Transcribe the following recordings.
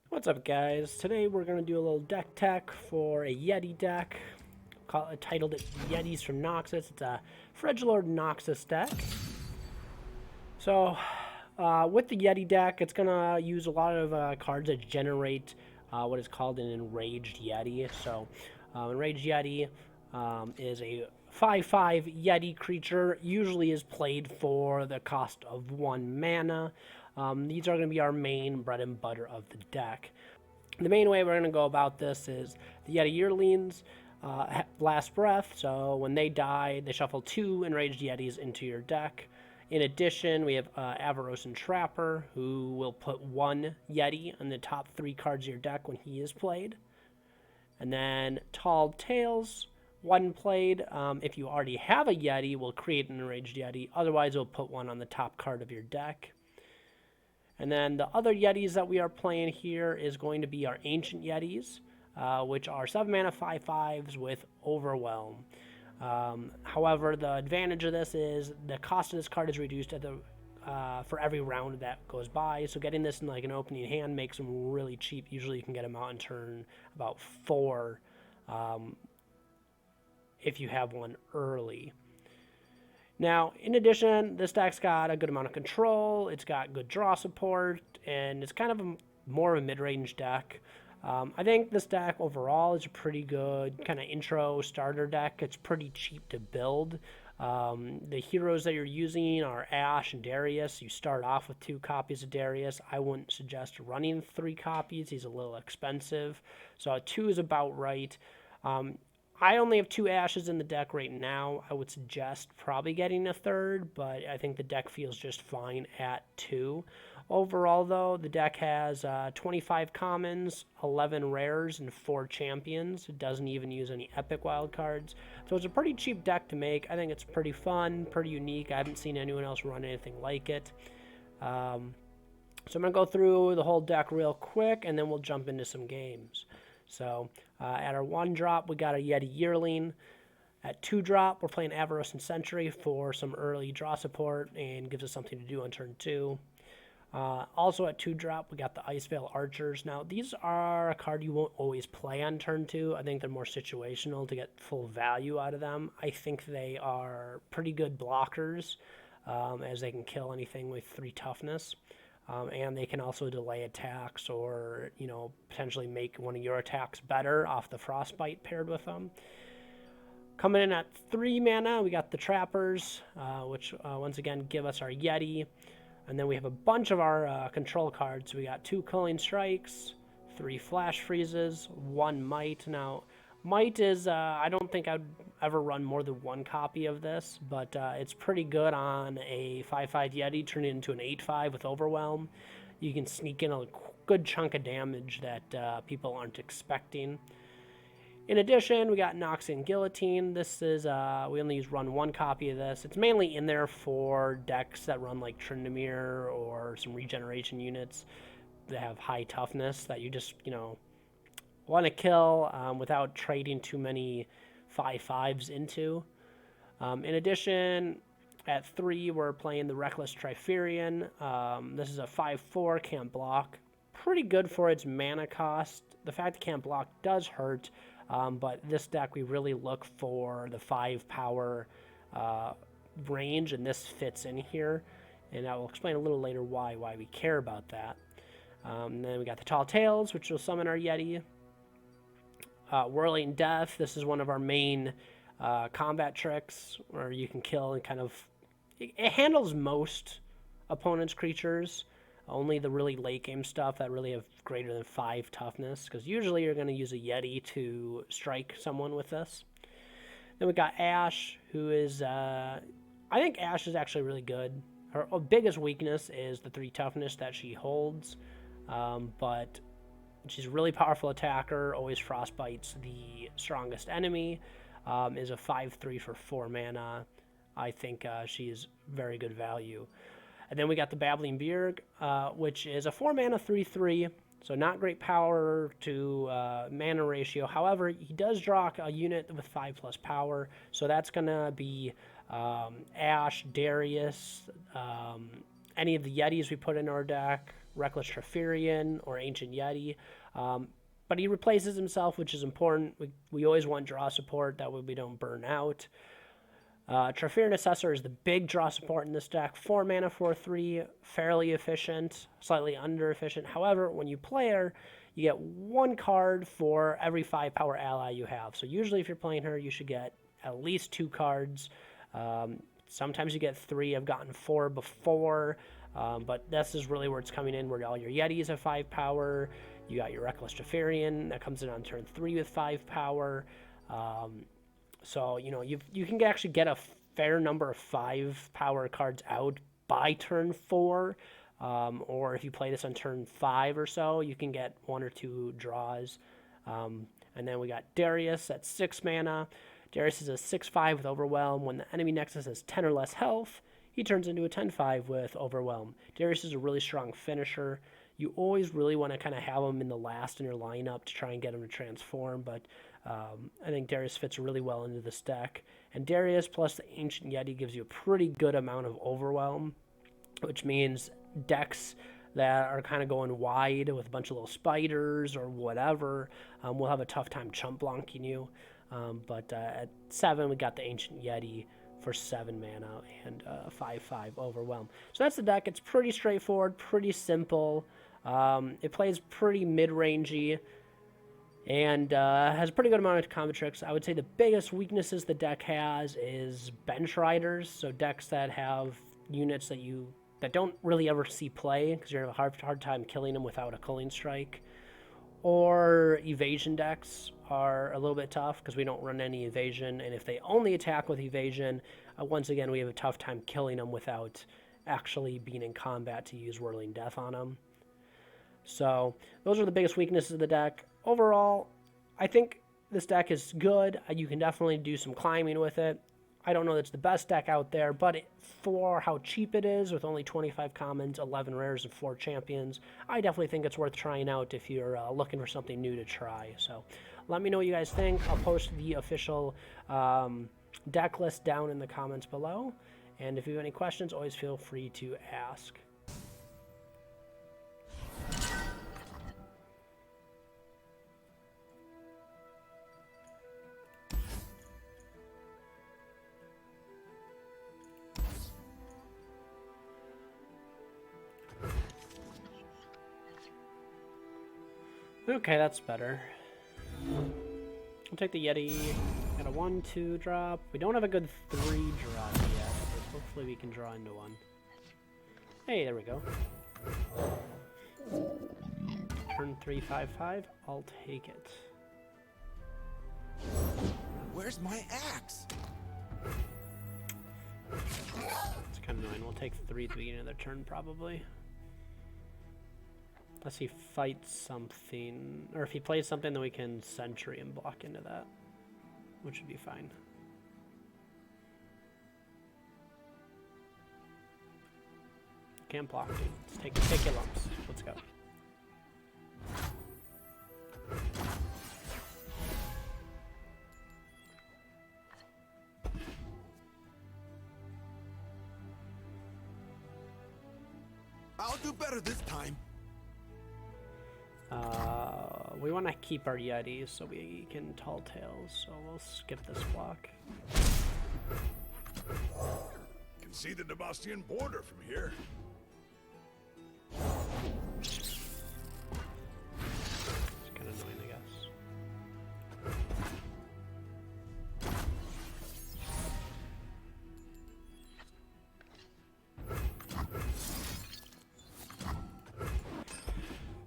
What's up, guys? Today we're going to do a little deck tech for a Yeti deck. Titled it Yetis from Noxus. It's a Frigilord Noxus deck. So, with the Yeti deck, it's going to use a lot of cards that generate what is called an Enraged Yeti. So, Enraged Yeti is a 5/5 Yeti creature, usually is played for the cost of 1 mana. These are going to be our main bread and butter of the deck. The main way we're going to go about this is the Yeti Yearlings, Last Breath, so when they die, they shuffle 2 Enraged Yetis into your deck. In addition, we have Avaros and Trapper, who will put 1 Yeti on the top 3 cards of your deck when he is played. And then Tall Tales, 1 played. If you already have a Yeti, we'll create an Enraged Yeti. Otherwise, we'll put 1 on the top card of your deck. And then the other Yetis that we are playing here is going to be our Ancient Yetis, which are 7 mana 5/5s with Overwhelm. However, the advantage of this is the cost of this card is reduced at for every round that goes by. So getting this in like an opening hand makes them really cheap. Usually you can get them out in turn about 4 if you have one early. Now, in addition, this deck's got a good amount of control, it's got good draw support, and it's kind of more of a mid-range deck. I think this deck overall is a pretty good kind of intro starter deck. It's pretty cheap to build. The heroes that you're using are Ash and Darius. You start off with 2 copies of Darius. I wouldn't suggest running 3 copies. He's a little expensive. So 2 is about right. I only have 2 Ashes in the deck right now. I would suggest probably getting a 3rd, but I think the deck feels just fine at 2. Overall, though, the deck has 25 commons, 11 rares, and 4 champions. It doesn't even use any epic wild cards. So it's a pretty cheap deck to make. I think it's pretty fun, pretty unique. I haven't seen anyone else run anything like it. So I'm going to go through the whole deck real quick, and then we'll jump into some games. So at our 1 drop, we got a Yeti Yearling. At 2 drop, we're playing Avaros and Sentry for some early draw support and gives us something to do on turn 2. Also at 2 drop, we got the Iceveil Archers. Now, these are a card you won't always play on turn 2. I think they're more situational to get full value out of them. I think they are pretty good blockers, as they can kill anything with 3 toughness. And they can also delay attacks or, potentially make one of your attacks better off the Frostbite paired with them. Coming in at 3 mana, we got the Trappers, which once again give us our Yeti. And then we have a bunch of our control cards. We got 2 Culling Strikes, 3 Flash Freezes, 1 Might. Now, Might is, I don't think I'd ever run more than 1 copy of this, but it's pretty good on a 5/5 Yeti, turn it into an 8/5 with Overwhelm. You can sneak in a good chunk of damage that people aren't expecting. In addition, we got Noxian Guillotine. This is, we only run 1 copy of this. It's mainly in there for decks that run like Tryndamere or some regeneration units that have high toughness that you just, want to kill without trading too many 5/5s into. In addition, at 3, we're playing the Reckless Triferian. This is a 5/4, can't block. Pretty good for its mana cost. The fact it can't block does hurt, but this deck we really look for the 5 power range, and this fits in here. And I will explain a little later why we care about that. Then we got the Tall Tales, which will summon our Yeti. Whirling Death, this is one of our main combat tricks where you can kill and kind of... It handles most opponents' creatures, only the really late game stuff that really have greater than 5 toughness, because usually you're going to use a Yeti to strike someone with this. Then we got Ash, who is... I think Ash is actually really good. Her biggest weakness is the 3 toughness that she holds, but... She's a really powerful attacker, always frostbites the strongest enemy, is a 5/3 for 4 mana. I think she is very good value. And then we got the Babbling Beard, which is a 4 mana 3/3, so not great power to mana ratio. However, he does draw a unit with 5+ power, so that's going to be Ash, Darius, any of the Yetis we put in our deck, Reckless Triferian or Ancient Yeti. But he replaces himself, which is important. We always want draw support, that way we don't burn out. Triferian Assessor is the big draw support in this deck. 4 mana, 4/3, fairly efficient, slightly under efficient. However, when you play her, you get 1 card for every 5 power ally you have. So usually if you're playing her, you should get at least 2 cards. Sometimes you get 3. I've gotten 4 before, but this is really where it's coming in, where all your Yetis have 5 power. You got your Reckless Triferian that comes in on turn 3 with 5 power. So, you know, you can actually get a fair number of 5 power cards out by turn 4. Or if you play this on turn 5 or so, you can get 1 or 2 draws. And then we got Darius at 6 mana. Darius is a 6/5 with Overwhelm. When the enemy Nexus has 10 or less health, he turns into a 10/5 with Overwhelm. Darius is a really strong finisher. You always really want to kind of have him in the last in your lineup to try and get him to transform, but I think Darius fits really well into this deck. And Darius plus the Ancient Yeti gives you a pretty good amount of Overwhelm, which means decks that are kind of going wide with a bunch of little spiders or whatever will have a tough time chump blocking you. But at 7, we got the Ancient Yeti for 7 mana and 5/5 Overwhelm. So that's the deck. It's pretty straightforward, pretty simple. It plays pretty mid-rangey and has a pretty good amount of combo tricks. I would say the biggest weaknesses the deck has is bench riders, so decks that have units that don't really ever see play because you're going to have a hard time killing them without a Culling Strike. Or evasion decks are a little bit tough because we don't run any evasion, and if they only attack with evasion, once again we have a tough time killing them without actually being in combat to use Whirling Death on them. So those are the biggest weaknesses of the deck. Overall, I think this deck is good. You can definitely do some climbing with it. I don't know that it's the best deck out there, but for how cheap it is, with only 25 commons, 11 rares, and 4 champions, I definitely think it's worth trying out if you're looking for something new to try. So let me know what you guys think. I'll post the official deck list down in the comments below. And if you have any questions, always feel free to ask. Okay, that's better. I'll take the Yeti. Got a 1/2 drop. We don't have a good 3 drop yet, but hopefully we can draw into one. Hey, there we go. Turn 3, 5/5. I'll take it. Where's my axe? It's kind of annoying. We'll take 3 at the beginning of their turn, probably. Unless he fights something, or if he plays something, then we can Sentry and block into that, which would be fine. Can't block, dude. Let's take your lumps. Let's go. I'll do better this time. We want to keep our Yetis so we can Tall Tales, so we'll skip this block. Can see the Debastian border from here. It's kind of annoying, I guess.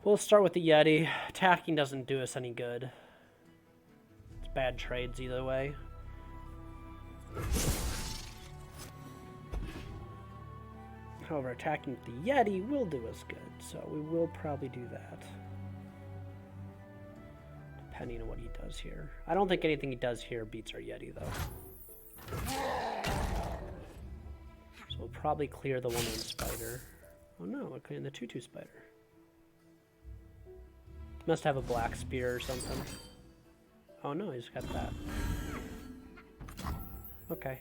We'll start with the Yeti. Attacking doesn't do us any good. It's bad trades either way. However, attacking with the Yeti will do us good, so we will probably do that. Depending on what he does here. I don't think anything he does here beats our Yeti, though. So we'll probably clear the 1/1 spider. Oh no, we're clearing the 2/2 spider. Must have a black spear or something. Oh no, he's got that. Okay.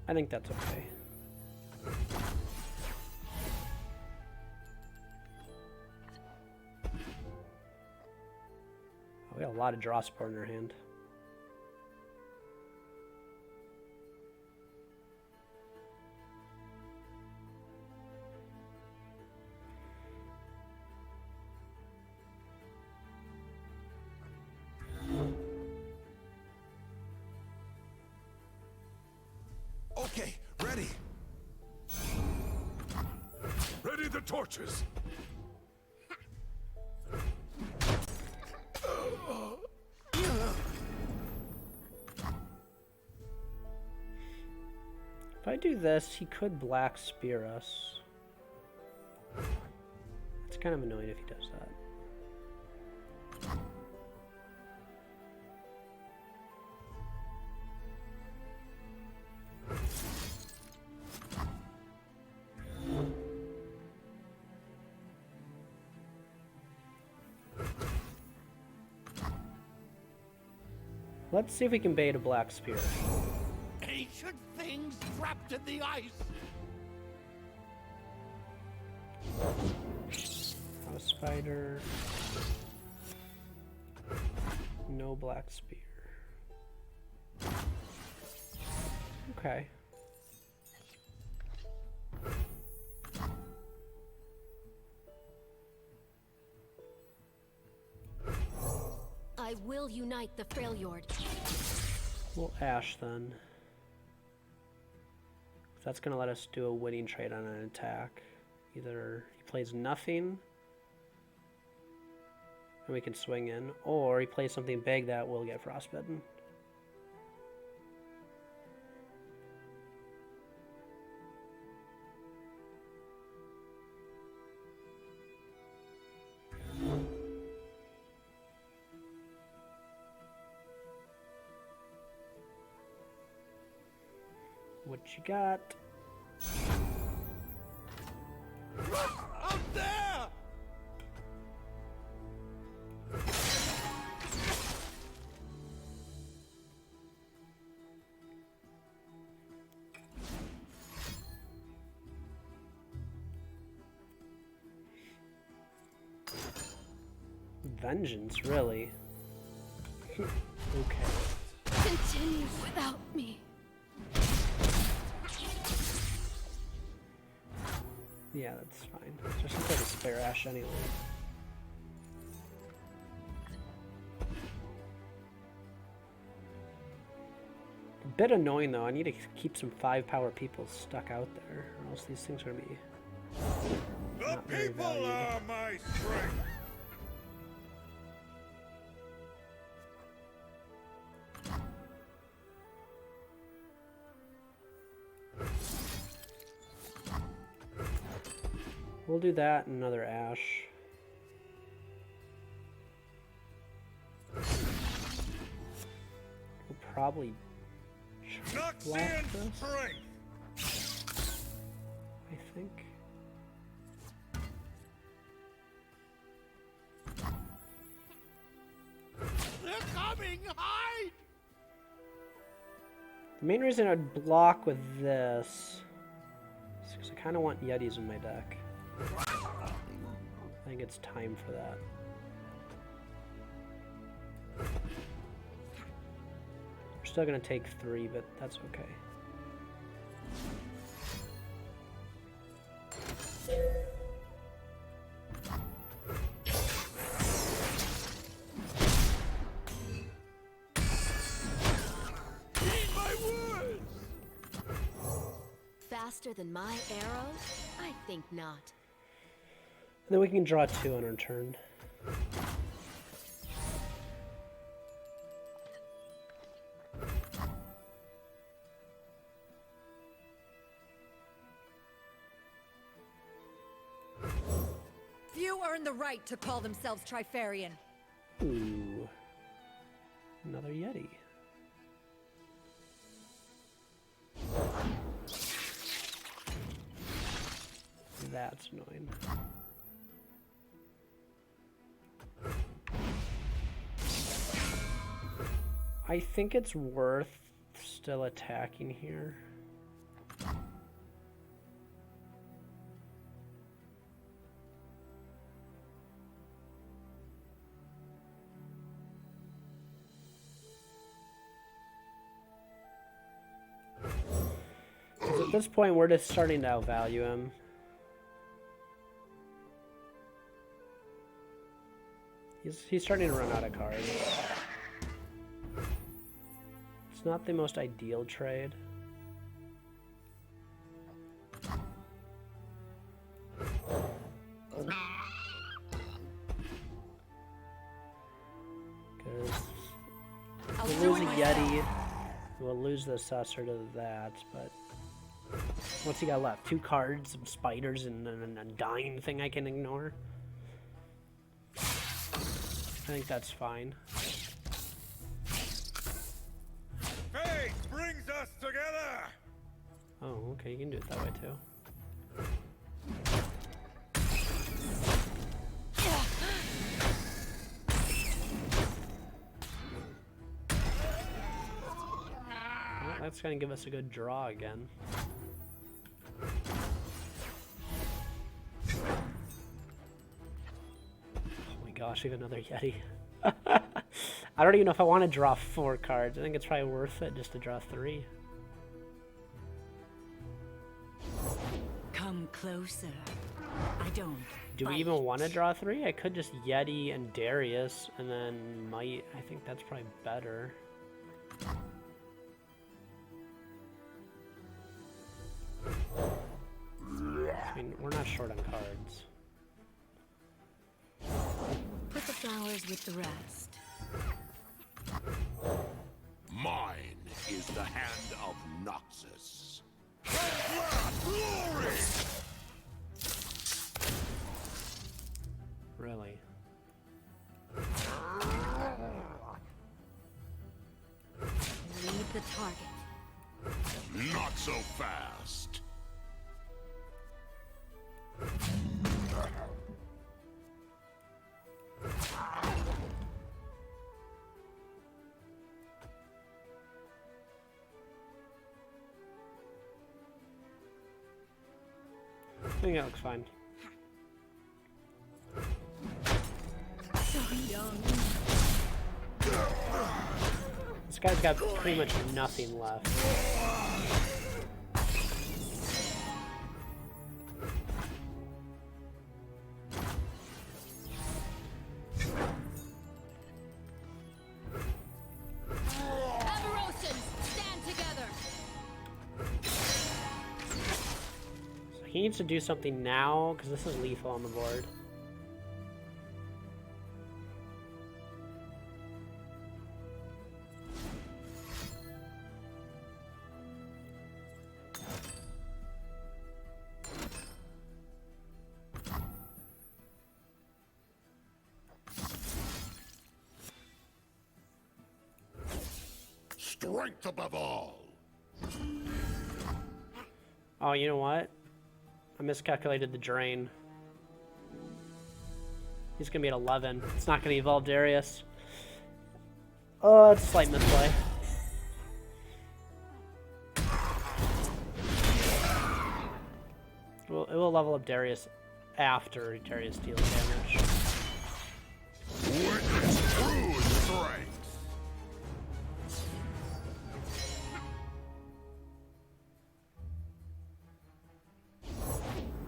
I think that's okay. Oh, we got a lot of draw support in our hand. Okay, ready. Ready the torches. If I do this, he could black spear us. It's kind of annoying if he does that. Let's see if we can bait a black spear. Ancient things trapped in the ice. House spider. No black spear. Okay. I will unite the Freljord. We'll ash then. That's gonna let us do a winning trade on an attack. Either he plays nothing and we can swing in, or he plays something big that will get frostbitten. What you got? Out there! Vengeance, really? Okay. Continue without me. Yeah, that's fine. Just play the spare ash anyway. A bit annoying though. I need to keep some 5-power people stuck out there, or else these things are gonna be The not very people valued. are my strength. We'll do that and another ash. We'll probably block Noxian this, strength. I think. They're coming! Hide! The main reason I'd block with this is because I kind of want Yetis in my deck. I think it's time for that. We're still going to take 3, but that's okay. Heed my words! Faster than my arrows? I think not. And then we can draw 2 on our turn. Few earn the right to call themselves Trifarian. Ooh. Another Yeti. That's annoying. I think it's worth still attacking here. At this point, we're just starting to outvalue him. He's starting to run out of cards. It's not the most ideal trade. Because we'll lose a Yeti. We'll lose the Sussor to that, but what's he got left? 2 cards, some spiders, and an undying thing I can ignore. I think that's fine. Fate brings us together! Oh, okay, you can do it that way too. Well, that's gonna give us a good draw again. Gosh, we have another Yeti. I don't even know if I want to draw 4 cards. I think it's probably worth it just to draw 3. Come closer. I don't. Do we even want to draw 3? I could just Yeti and Darius, and then Might. I think that's probably better. I mean, we're not short on cards. Put the flowers with the rest. Mine is the hand of Noxus. Glory! Really? Lead the target. Not so fast. I think that looks fine. So young. This guy's got pretty much nothing left. He needs to do something now, because this is lethal on the board. Strength above all. Oh, you know what? I miscalculated the drain. He's gonna be at 11. It's not gonna evolve Darius. Oh, it's a slight misplay. Well, it will level up Darius after Darius deals damage. Witness true strength.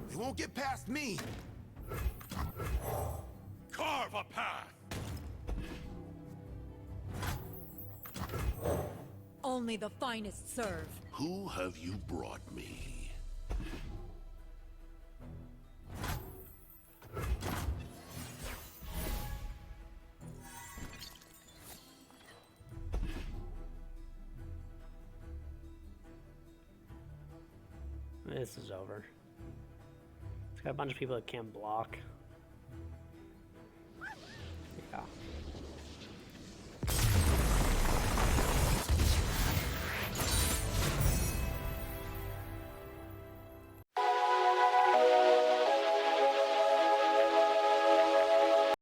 They won't get past me. Carve a path! Only the finest serve. Who have you brought me? This is over. It's got a bunch of people that can't block.